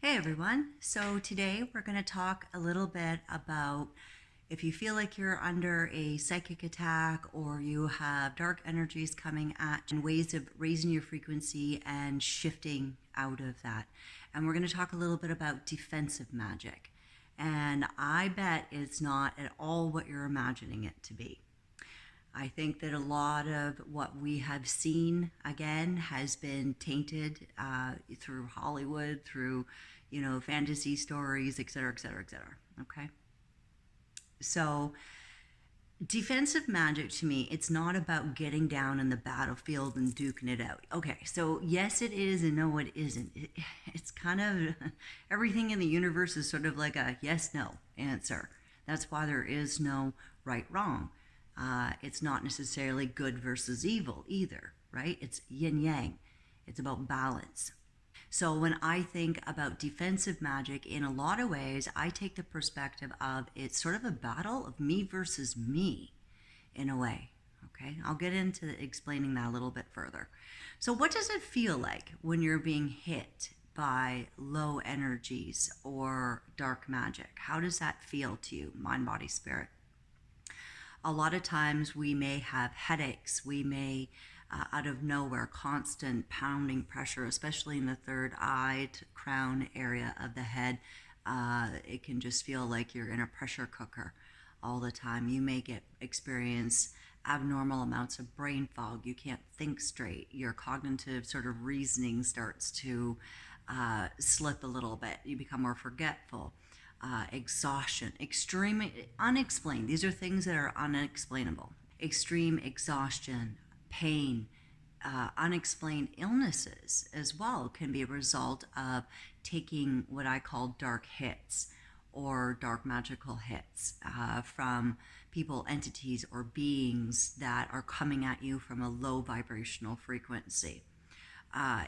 Hey everyone. So today we're going to talk a little bit about if you feel like you're under a psychic attack or you have dark energies coming at you and ways of raising your frequency and shifting out of that. And we're going to talk a little bit about defensive magic. And I bet it's not at all what you're imagining it to be. I think that a lot of what we have seen again has been tainted through Hollywood, through fantasy stories, et cetera, et cetera, et cetera. Okay, so defensive magic to me, it's not about getting down in the battlefield and duking it out. Okay, so yes, it is, and no, it isn't. It's kind of everything in the universe is sort of like a yes no answer. That's why there is no right wrong. It's not necessarily good versus evil either, right? It's yin yang. It's about balance. So when I think about defensive magic, in a lot of ways, I take the perspective of it's sort of a battle of me versus me in a way. Okay, I'll get into explaining that a little bit further. So what does it feel like when you're being hit by low energies or dark magic? How does that feel to you, mind, body, spirit? A lot of times we may have headaches. We may, out of nowhere, constant pounding pressure, especially in the third eye, crown area of the head. It can just feel like you're in a pressure cooker all the time. You may experience abnormal amounts of brain fog. You can't think straight. Your cognitive sort of reasoning starts to slip a little bit. You become more forgetful. Exhaustion, extreme, unexplained. These are things that are unexplainable. Extreme exhaustion, pain, unexplained illnesses as well can be a result of taking what I call dark hits or dark magical hits from people, entities, or beings that are coming at you from a low vibrational frequency.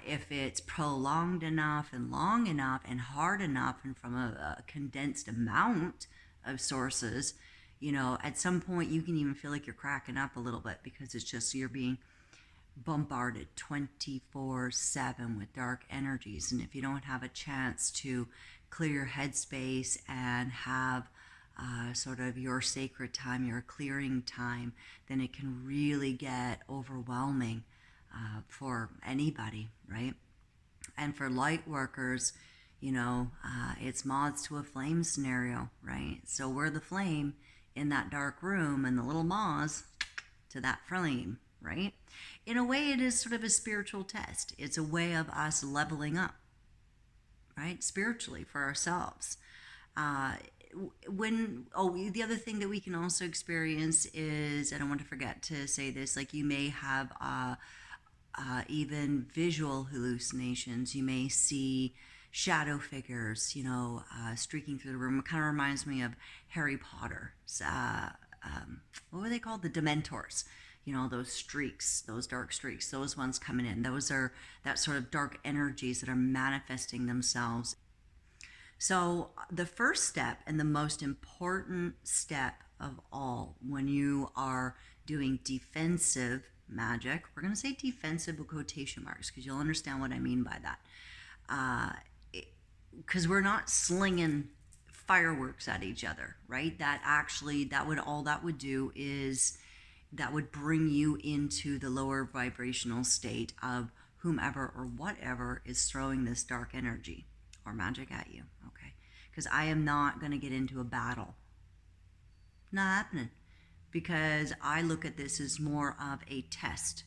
If it's prolonged enough and long enough and hard enough and from a condensed amount of sources, at some point you can even feel like you're cracking up a little bit because it's just you're being bombarded 24/7 with dark energies. And if you don't have a chance to clear your headspace and have sort of your sacred time, your clearing time, then it can really get overwhelming for anybody, right? And for light workers, it's moths to a flame scenario, right? So we're the flame in that dark room and the little moths to that flame, right? In a way, it is sort of a spiritual test. It's a way of us leveling up, right? Spiritually for ourselves. The other thing that we can also experience is, and I want to forget to say this, like you may have even visual hallucinations. You may see shadow figures, streaking through the room. It kind of reminds me of Harry Potter. What were they called? The Dementors. Those streaks, those dark streaks, those ones coming in. Those are that sort of dark energies that are manifesting themselves. So the first step and the most important step of all when you are doing defensive magic, we're going to say defensive with quotation marks because you'll understand what I mean by that. Because we're not slinging fireworks at each other, right? That would do is that would bring you into the lower vibrational state of whomever or whatever is throwing this dark energy or magic at you, okay? Because I am not going to get into a battle. Not happening. Because I look at this as more of a test.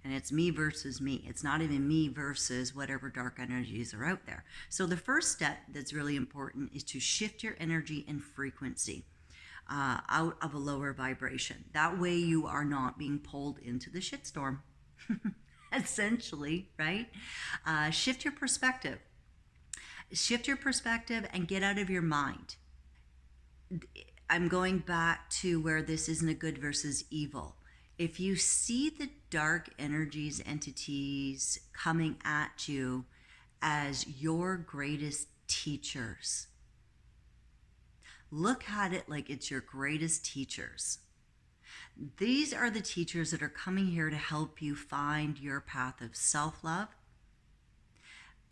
And it's me versus me. It's not even me versus whatever dark energies are out there. So the first step that's really important is to shift your energy and frequency out of a lower vibration. That way you are not being pulled into the shitstorm. Essentially, right? Shift your perspective. Shift your perspective and get out of your mind. I'm going back to where this isn't a good versus evil. If you see the dark energies, entities coming at you as your greatest teachers, look at it like it's your greatest teachers. These are the teachers that are coming here to help you find your path of self-love,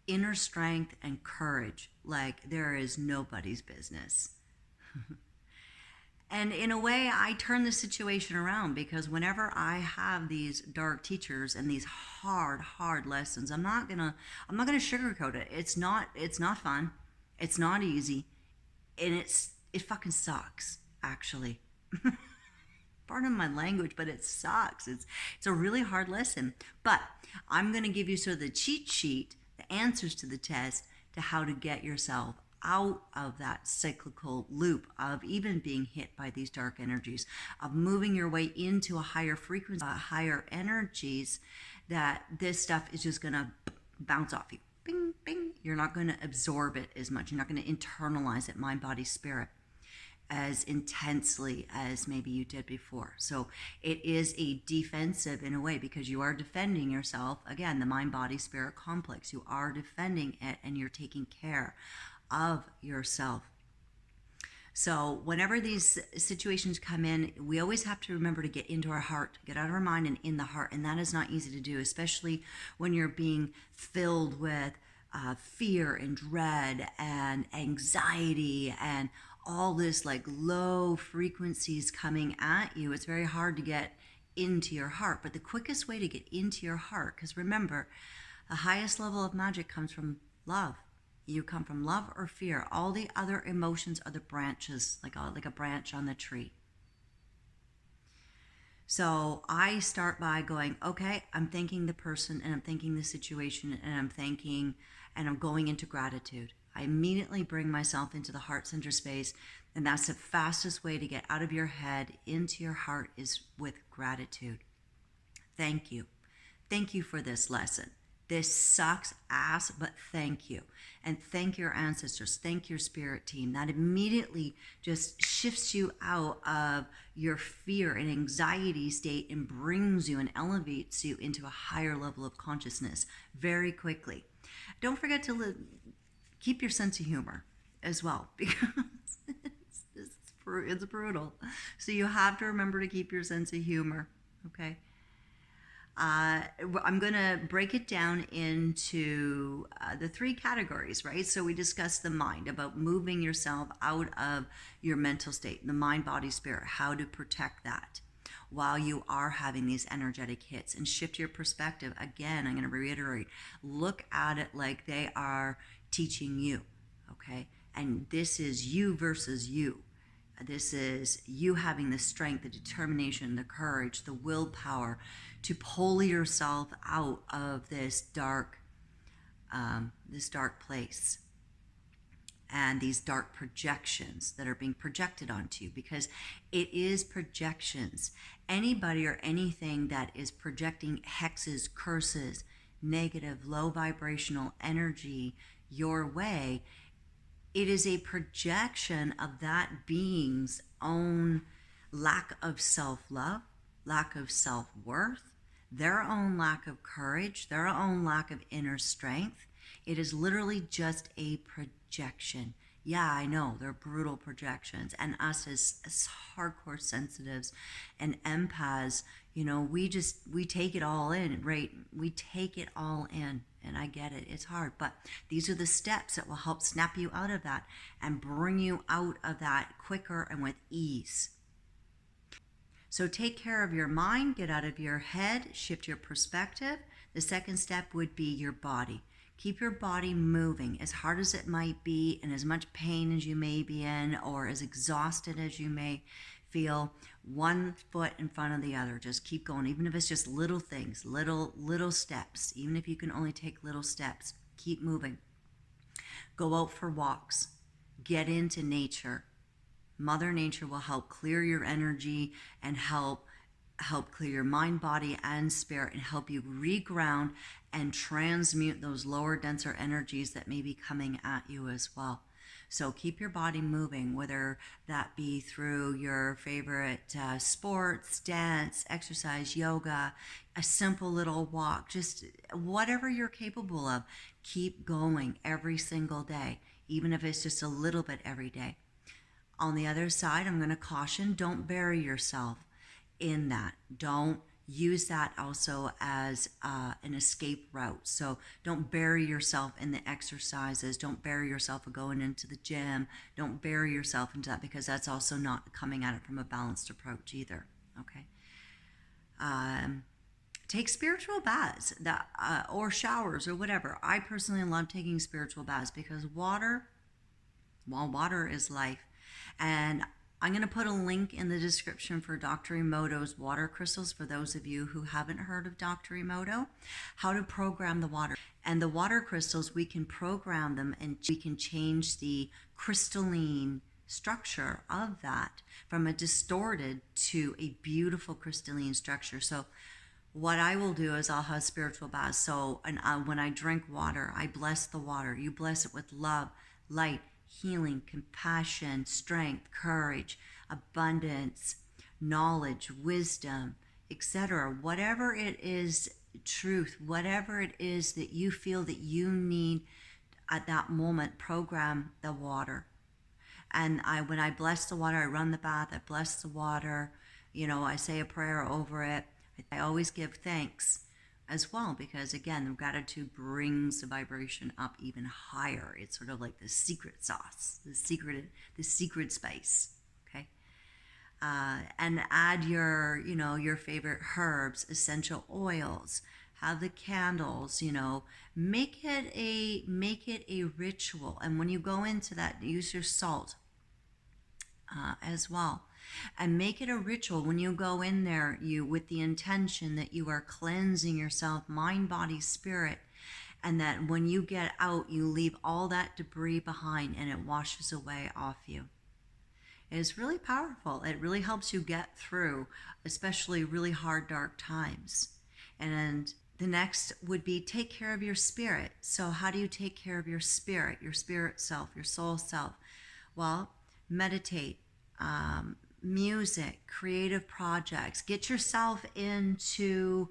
inner strength and courage like there is nobody's business. And in a way, I turn the situation around, because whenever I have these dark teachers and these hard lessons, I'm not gonna sugarcoat it. It's not fun. It's not easy, and it fucking sucks, actually. Pardon my language, but it sucks. It's a really hard lesson. But I'm gonna give you sort of the cheat sheet, the answers to the test, to how to get yourself out of that cyclical loop of even being hit by these dark energies, of moving your way into a higher frequency, higher energies, that this stuff is just gonna bounce off you. Bing, bing. You're not gonna absorb it as much. You're not gonna internalize it, mind, body, spirit, as intensely as maybe you did before. So it is a defensive in a way, because you are defending yourself. Again, the mind, body, spirit complex. You are defending it, and you're taking care of yourself. So whenever these situations come in, we always have to remember to get into our heart, get out of our mind and in the heart. And that is not easy to do, especially when you're being filled with fear and dread and anxiety and all this like low frequencies coming at you. It's very hard to get into your heart. But the quickest way to get into your heart, because remember, the highest level of magic comes from love. You come from love or fear. All the other emotions are the branches, like a branch on the tree. So I start by going, okay, I'm thanking the person, and I'm thanking the situation, and I'm going into gratitude. I immediately bring myself into the heart center space, and that's the fastest way to get out of your head into your heart, is with gratitude. Thank you. Thank you for this lesson. This sucks ass, but thank you. And thank your ancestors. Thank your spirit team. That immediately just shifts you out of your fear and anxiety state and brings you and elevates you into a higher level of consciousness very quickly. Don't forget to keep your sense of humor as well, because it's brutal. So you have to remember to keep your sense of humor, okay? I'm going to break it down into the three categories, right? So we discussed the mind, about moving yourself out of your mental state, the mind, body, spirit, how to protect that while you are having these energetic hits, and shift your perspective. Again, I'm going to reiterate, look at it like they are teaching you, okay? And this is you versus you. This is you having the strength, the determination, the courage, the willpower to pull yourself out of this dark place, and these dark projections that are being projected onto you, because it is projections. Anybody or anything that is projecting hexes, curses, negative, low vibrational energy your way, it is a projection of that being's own lack of self-love, lack of self-worth, their own lack of courage, their own lack of inner strength. It is literally just a projection. Yeah, I know, they're brutal projections. And us as hardcore sensitives and empaths, we take it all in, right? We take it all in. And I get it, it's hard. But these are the steps that will help snap you out of that and bring you out of that quicker and with ease. So take care of your mind, get out of your head, shift your perspective. The second step would be your body. Keep your body moving, as hard as it might be, and as much pain as you may be in, or as exhausted as you may feel. One foot in front of the other. Just keep going, even if it's just little things, little steps. Even if you can only take little steps, keep moving. Go out for walks. Get into nature. Mother Nature will help clear your energy and help clear your mind, body, and spirit, and help you reground and transmute those lower, denser energies that may be coming at you as well. So keep your body moving, whether that be through your favorite sports, dance, exercise, yoga, a simple little walk, just whatever you're capable of. Keep going every single day, even if it's just a little bit every day. On the other side, I'm going to caution, don't bury yourself in that. Don't use that also as an escape route. So don't bury yourself in the exercises. Don't bury yourself going into the gym. Don't bury yourself into that, because that's also not coming at it from a balanced approach either. Okay. Take spiritual baths or showers or whatever. I personally love taking spiritual baths because water is life. And I'm going to put a link in the description for Dr. Emoto's water crystals for those of you who haven't heard of Dr. Emoto, how to program the water. And the water crystals, we can program them and we can change the crystalline structure of that from a distorted to a beautiful crystalline structure. So what I will do is I'll have spiritual baths. So when I drink water, I bless the water. You bless it with love, light, healing, compassion, strength, courage, abundance, knowledge, wisdom, etc. Whatever it is, truth, whatever it is that you feel that you need at that moment, program the water. And when I bless the water, I run the bath, I bless the water, I say a prayer over it. I always give thanks as well, because again, the gratitude brings the vibration up even higher. It's sort of like the secret sauce, the secret spice. Okay. And add your favorite herbs, essential oils, have the candles, make it a ritual. And when you go into that, use your salt as well. And make it a ritual when you go in there, with the intention that you are cleansing yourself, mind, body, spirit, and that when you get out, you leave all that debris behind and it washes away off you. It is really powerful. It really helps you get through, especially really hard, dark times. And the next would be take care of your spirit. So how do you take care of your spirit self, your soul self? Well, meditate, music, creative projects. Get yourself into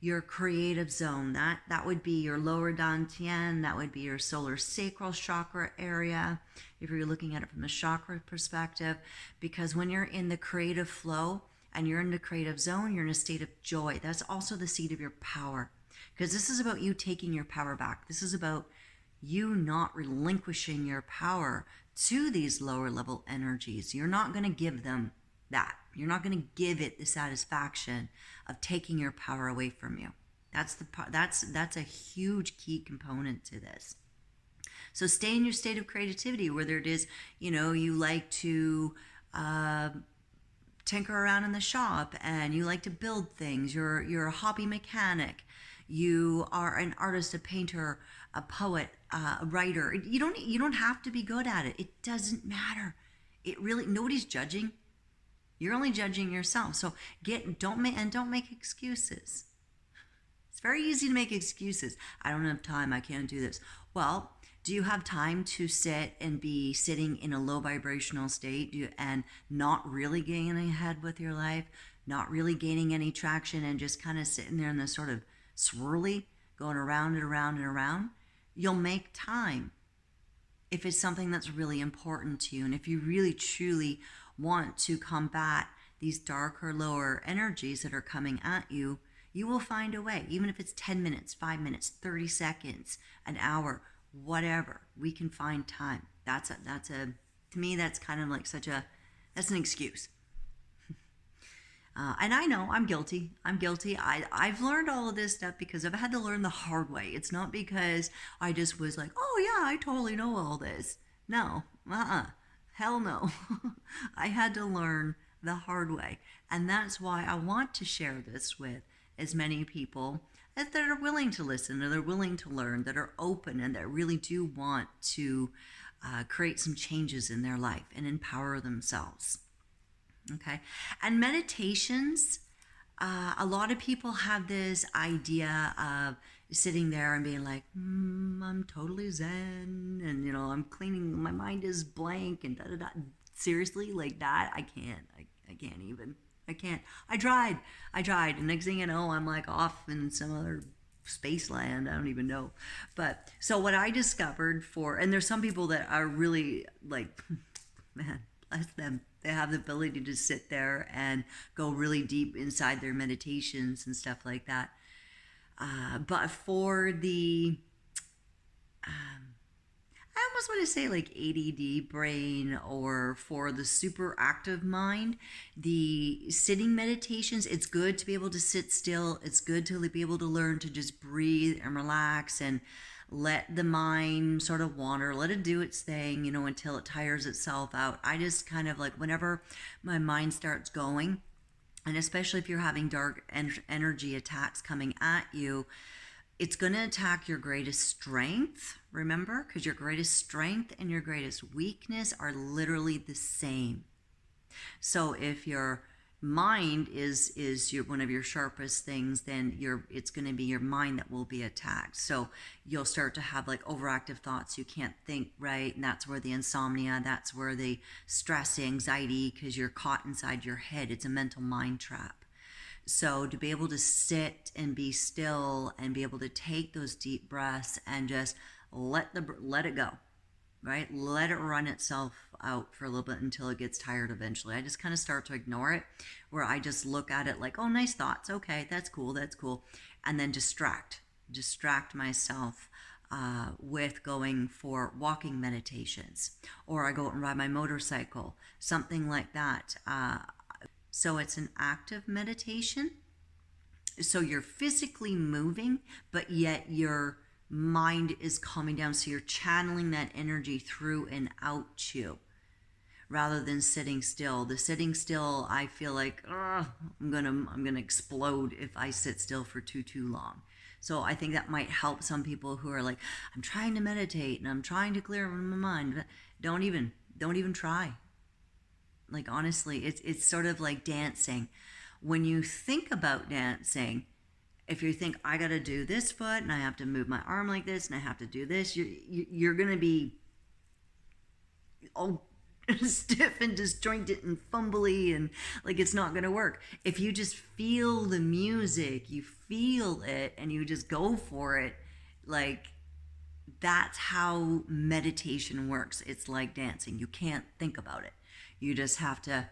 your creative zone. That would be your lower dantian. That would be your solar sacral chakra area, if you're looking at it from the chakra perspective. Because when you're in the creative flow and you're in the creative zone, you're in a state of joy. That's also the seat of your power. Because this is about you taking your power back. This is about you not relinquishing your power to these lower level energies. You're not going to give them that. You're not going to give it the satisfaction of taking your power away from you. That's a huge key component to this. So stay in your state of creativity, whether it is, you like to tinker around in the shop and you like to build things. You're a hobby mechanic. You are an artist, a painter, a poet, a writer. You don't have to be good at it. It doesn't matter. Nobody's judging. You're only judging yourself. So don't make excuses. It's very easy to make excuses. I don't have time. I can't do this. Well, do you have time to sit and be sitting in a low vibrational state and not really getting ahead with your life, not really gaining any traction, and just kind of sitting there in this sort of swirly, going around and around and around? You'll make time if it's something that's really important to you. And if you really truly want to combat these darker, lower energies that are coming at you, you will find a way. Even if it's 10 minutes, 5 minutes, 30 seconds, an hour, whatever, we can find time. To me, that's kind of like that's an excuse. And I know I'm guilty. I've learned all of this stuff because I've had to learn the hard way. It's not because I just was like, oh yeah, I totally know all this. No, hell no. I had to learn the hard way. And that's why I want to share this with as many people that are willing to listen, that are willing to learn, that are open, and that really do want to create some changes in their life and empower themselves. Okay. And meditations, a lot of people have this idea of sitting there and being like, I'm totally zen, and I'm cleaning, my mind is blank, and da da da. Seriously, like that, I can't even. I tried, and next thing you know, I'm like off in some other space land. I don't even know. But so what I discovered and there's some people that are really like, man, bless them. They have the ability to sit there and go really deep inside their meditations and stuff like that. But for the I almost want to say like ADD brain, or for the super active mind, the sitting meditations, it's good to be able to sit still. It's good to be able to learn to just breathe and relax and let the mind sort of wander, let it do its thing, until it tires itself out. I just kind of like, whenever my mind starts going, and especially if you're having dark energy attacks coming at you, it's going to attack your greatest strength, remember, because your greatest strength and your greatest weakness are literally the same. So if your mind is one of your sharpest things, then it's going to be your mind that will be attacked. So you'll start to have like overactive thoughts. You can't think right, and that's where the insomnia, that's where the stress, anxiety, because you're caught inside your head. It's a mental mind trap. So to be able to sit and be still and be able to take those deep breaths and just let it go, right? Let it run itself out for a little bit until it gets tired eventually. I just kind of start to ignore it, where I just look at it like, oh, nice thoughts. Okay, that's cool. And then distract myself with going for walking meditations, or I go out and ride my motorcycle, something like that. So it's an active meditation. So you're physically moving, but yet your mind is calming down. So you're channeling that energy through and out you, rather than sitting still. The sitting still, I feel like, I'm gonna explode if I sit still for too long. So I think that might help some people who are like, I'm trying to meditate and I'm trying to clear my mind. But don't even try. Like, honestly, it's sort of like dancing. When you think about dancing, if you think, I got to do this foot and I have to move my arm like this and I have to do this, you're going to be all stiff and disjointed and fumbly, and like it's not going to work. If you just feel the music, you feel it, and you just go for it, like, that's how meditation works. It's like dancing. You can't think about it. You just have to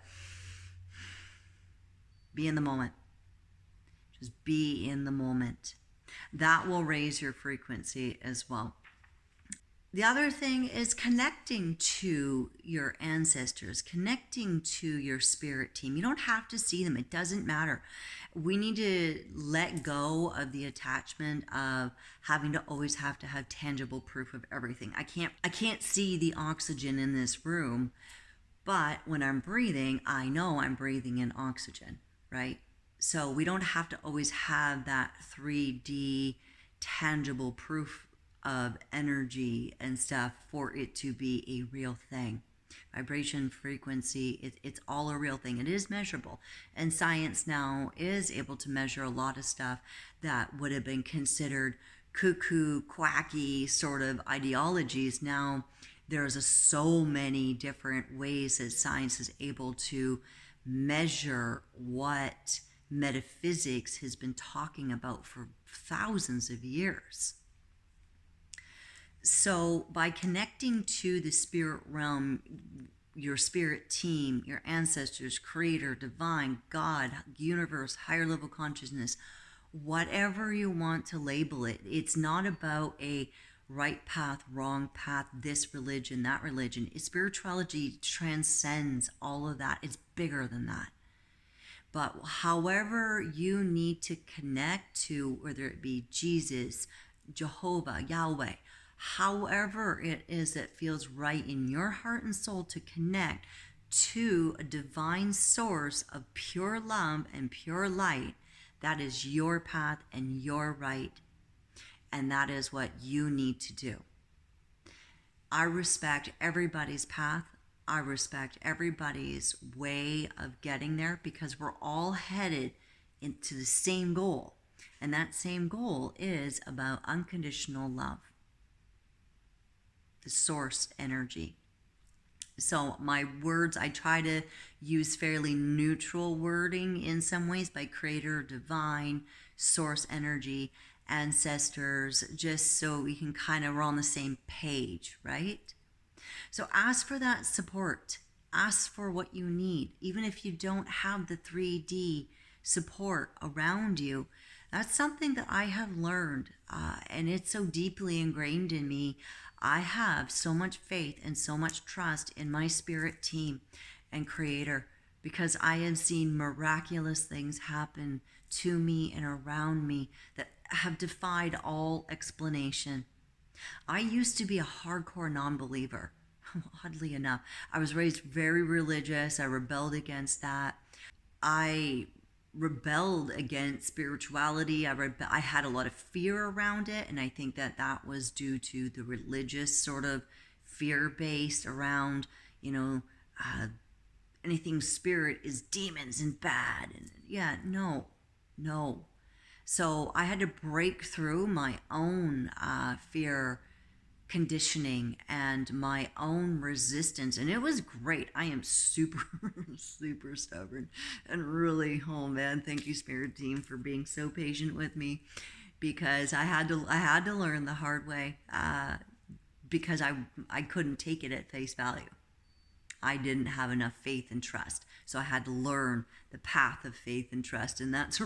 be in the moment. Just be in the moment. That will raise your frequency as well. The other thing is connecting to your ancestors, connecting to your spirit team. You don't have to see them. It doesn't matter. We need to let go of the attachment of having to always have to have tangible proof of everything. I can't see the oxygen in this room, but when I'm breathing, I know I'm breathing in oxygen, right? So we don't have to always have that 3D tangible proof of energy and stuff for it to be a real thing. Vibration, frequency, it's all a real thing. It is measurable. And science now is able to measure a lot of stuff that would have been considered cuckoo, quacky sort of ideologies. Now there's so many different ways that science is able to measure what metaphysics has been talking about for thousands of years. So by connecting to the spirit realm, your spirit team, your ancestors, creator, divine, God, universe, higher level consciousness, whatever you want to label it, it's not about a right path, wrong path, this religion, that religion. Spirituality transcends all of that. It's bigger than that. But however you need to connect to, whether it be Jesus, Jehovah, Yahweh, however it is that feels right in your heart and soul to connect to a divine source of pure love and pure light, that is your path and your right. And that is what you need to do. I respect everybody's path. I respect everybody's way of getting there, because we're all headed into the same goal. And that same goal is about unconditional love, the source energy. So my words, I try to use fairly neutral wording in some ways, by creator, divine, source energy, ancestors, just so we can kind of, we're on the same page, right? So ask for that support. ask for what you need, even if you don't have the 3D support around you. That's something that I have learned, and it's so deeply ingrained in me. I have so much faith and so much trust in my spirit team and creator, because I have seen miraculous things happen to me and around me that have defied all explanation. I used to be a hardcore non-believer. Oddly enough, I was raised very religious. I rebelled against that. I rebelled against spirituality. I had a lot of fear around it, and I think that that was due to the religious sort of fear based around, you know, uh, anything spirit is demons and bad. And yeah, no. So I had to break through my own fear conditioning and my own resistance, and it was great. I am super super stubborn, and really, oh man, thank you spirit team for being so patient with me, because I had to learn the hard way, because I couldn't take it at face value. I didn't have enough faith and trust, so I had to learn the path of faith and trust, and that is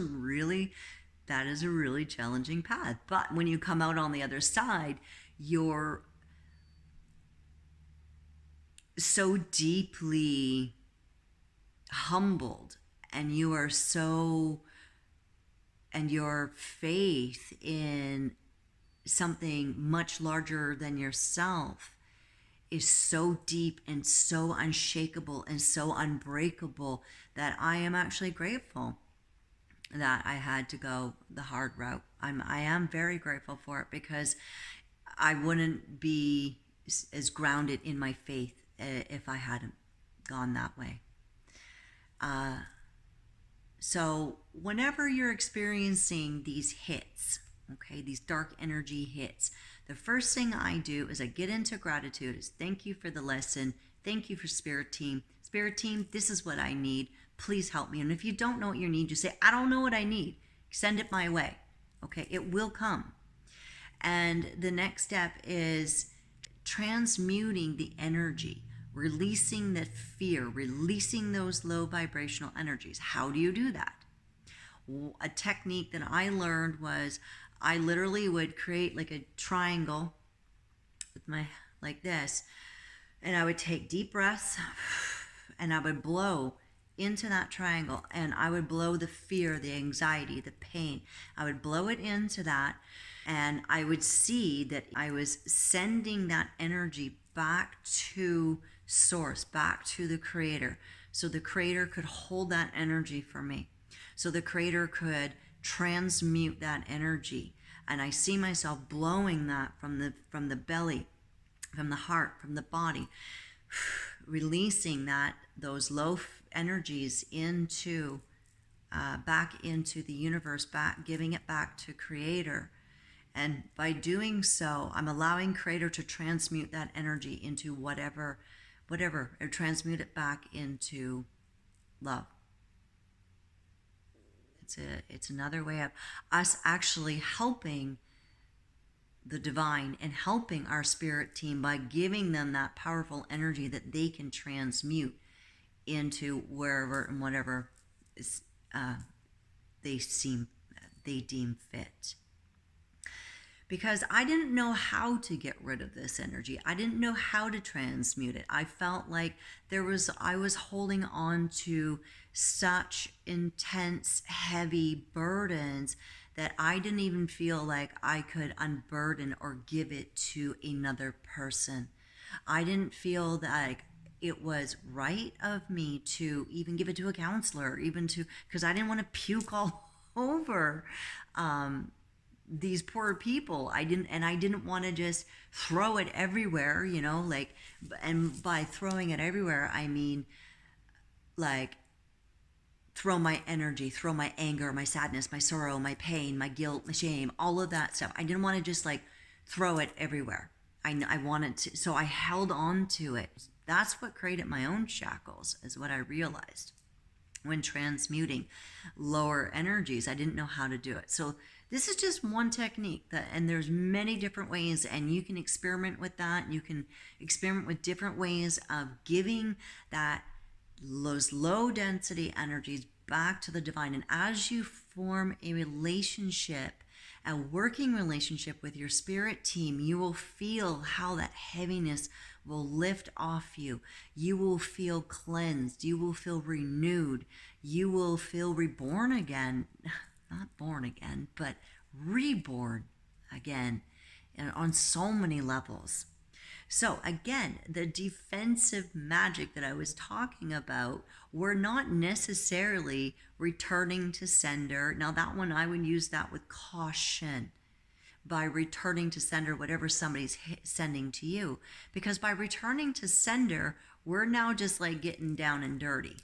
a really challenging path. But when you come out on the other side, you're so deeply humbled, and your faith in something much larger than yourself is so deep and so unshakable and so unbreakable that I am actually grateful that I had to go the hard route. I am very grateful for it, because I wouldn't be as grounded in my faith if I hadn't gone that way. So whenever you're experiencing these hits, okay, these dark energy hits, the first thing I do is I get into gratitude. Is thank you for the lesson. Thank you for spirit team. Spirit team, this is what I need. Please help me. And if you don't know what you need, just say, I don't know what I need. Send it my way. Okay, it will come. And the next step is transmuting the energy, releasing the fear, releasing those low vibrational energies. How do you do that? A technique that I learned was I literally would create like a triangle with like this, and I would take deep breaths, and I would blow into that triangle, and I would blow the fear, the anxiety, the pain. I would blow it into that, and I would see that I was sending that energy back to source, back to the creator, so the creator could hold that energy for me, so the creator could transmute that energy. And I see myself blowing that from the belly, from the heart, from the body, releasing those low energies into back into the universe, back, giving it back to creator. And by doing so, I'm allowing creator to transmute that energy into whatever, or transmute it back into love. It's another way of us actually helping the divine and helping our spirit team by giving them that powerful energy that they can transmute into wherever and whatever is, they deem fit. Because I didn't know how to get rid of this energy. I didn't know how to transmute it. I felt like I was holding on to such intense, heavy burdens that I didn't even feel like I could unburden or give it to another person. I didn't feel like it was right of me to even give it to a counselor, because I didn't want to puke all over these poor people. I didn't want to just throw it everywhere, and by throwing it everywhere, I mean like throw my energy, throw my anger, my sadness, my sorrow, my pain, my guilt, my shame, all of that stuff. I didn't want to just like throw it everywhere. I wanted to, so I held on to it. That's what created my own shackles, is what I realized when transmuting lower energies. I didn't know how to do it. So This is just one technique and there's many different ways, and you can experiment with that. You can experiment with different ways of giving those low density energies back to the divine. And as you form a relationship, a working relationship with your spirit team, you will feel how that heaviness will lift off you. You will feel cleansed. You will feel renewed. You will feel reborn again. Not born again, but reborn again, and on so many levels. So again, the defensive magic that I was talking about, we're not necessarily returning to sender. Now that one, I would use that with caution, by returning to sender whatever somebody's sending to you. Because by returning to sender, we're now just like getting down and dirty.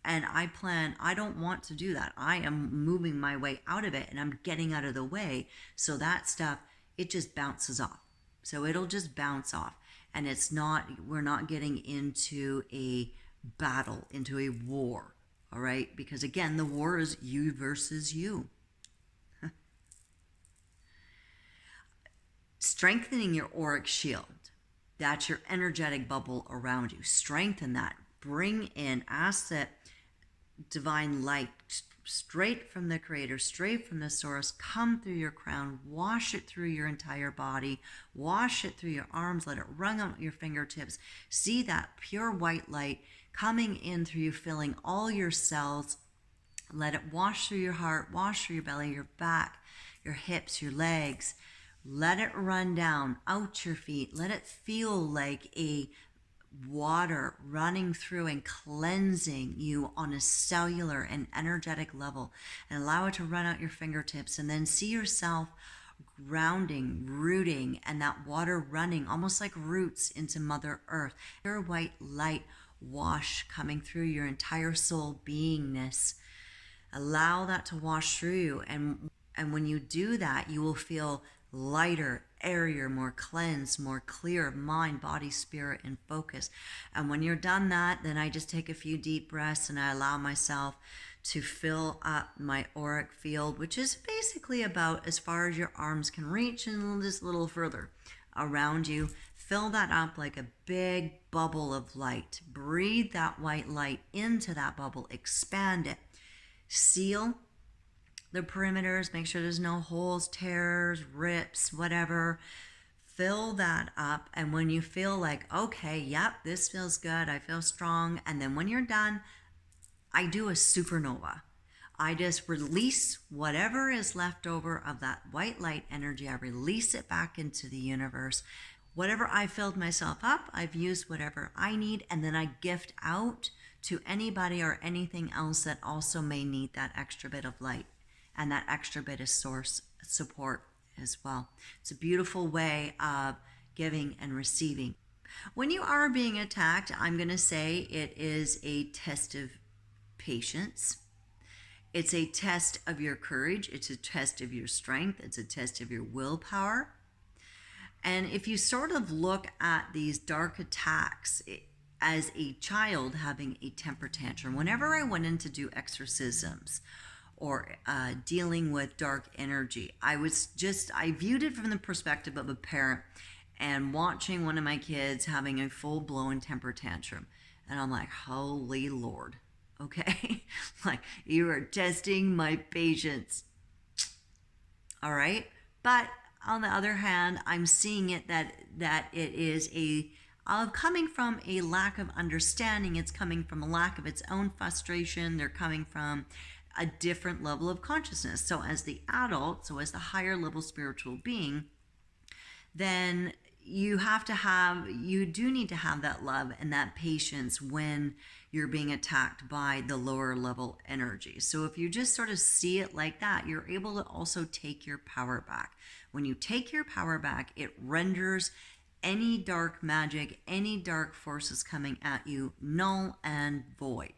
And I don't want to do that. I am moving my way out of it, and I'm getting out of the way. So that stuff, it just bounces off. So it'll just bounce off. And we're not getting into a battle, into a war. All right? Because again, the war is you versus you. Strengthening your auric shield. That's your energetic bubble around you. Strengthen that. Bring in, ask that divine light straight from the creator, straight from the source, come through your crown, wash it through your entire body, wash it through your arms, let it run out your fingertips. See that pure white light coming in through you, filling all your cells. Let it wash through your heart, wash through your belly, your back, your hips, your legs. Let it run down out your feet. Let it feel like a water running through and cleansing you on a cellular and energetic level, and allow it to run out your fingertips. And then see yourself grounding, rooting, and that water running almost like roots into Mother Earth. Your white light wash coming through your entire soul beingness. Allow that to wash through you, and when you do that, you will feel lighter, airier, more cleansed, more clear of mind, body, spirit, and focus. And when you're done that, then I just take a few deep breaths and I allow myself to fill up my auric field, which is basically about as far as your arms can reach and just a little further around you. Fill that up like a big bubble of light. Breathe that white light into that bubble, expand it, seal the perimeters, make sure there's no holes, tears, rips, whatever. Fill that up, and when you feel like, okay, yep, this feels good, I feel strong, and then when you're done, I do a supernova. I just release whatever is left over of that white light energy. I release it back into the universe. Whatever I filled myself up, I've used whatever I need, and then I gift out to anybody or anything else that also may need that extra bit of light and that extra bit of source support as well. It's a beautiful way of giving and receiving. When you are being attacked, I'm going to say it is a test of patience. It's a test of your courage. It's a test of your strength. It's a test of your willpower. And if you sort of look at these dark attacks as a child having a temper tantrum, whenever I went in to do exorcisms or dealing with dark energy, I viewed it from the perspective of a parent and watching one of my kids having a full-blown temper tantrum. And I'm like, holy Lord, okay? Like, you are testing my patience. All right? But on the other hand, I'm seeing it that it is coming from a lack of understanding. It's coming from a lack of its own frustration. They're coming from a different level of consciousness. So as the adult, so as the higher level spiritual being, then you do need to have that love and that patience when you're being attacked by the lower level energy. So if you just sort of see it like that, you're able to also take your power back. When you take your power back, it renders any dark magic, any dark forces coming at you null and void.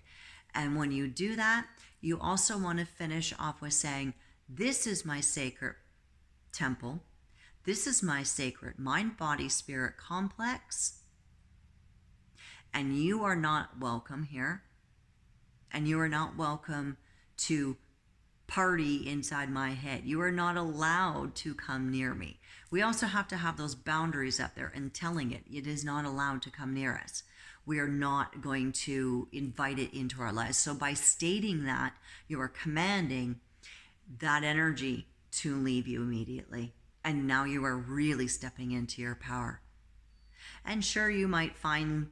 And when you do that, you also want to finish off with saying, this is my sacred temple. This is my sacred mind, body, spirit complex. And you are not welcome here. And you are not welcome to party inside my head. You are not allowed to come near me. We also have to have those boundaries up there and telling it is not allowed to come near us. We are not going to invite it into our lives. So by stating that, you are commanding that energy to leave you immediately. And now you are really stepping into your power. And sure, you might find,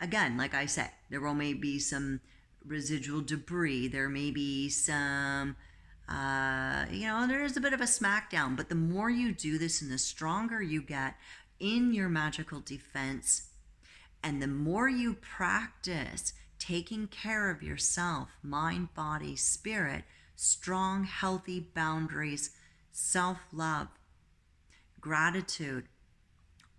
again, like I said, there will may be some residual debris. There may be some, there is a bit of a smackdown. But the more you do this and the stronger you get in your magical defense, and the more you practice taking care of yourself, mind, body, spirit, strong, healthy boundaries, self-love, gratitude,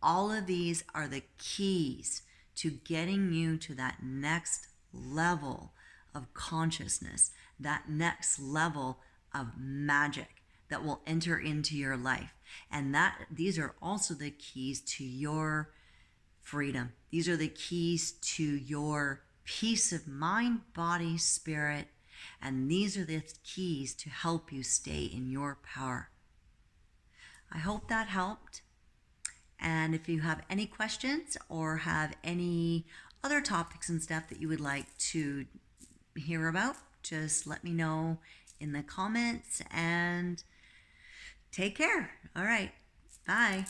all of these are the keys to getting you to that next level of consciousness, that next level of magic that will enter into your life. And these are also the keys to your freedom. These are the keys to your peace of mind, body, spirit, and these are the keys to help you stay in your power. I hope that helped. And if you have any questions or have any other topics and stuff that you would like to hear about, just let me know in the comments, and take care. All right. Bye.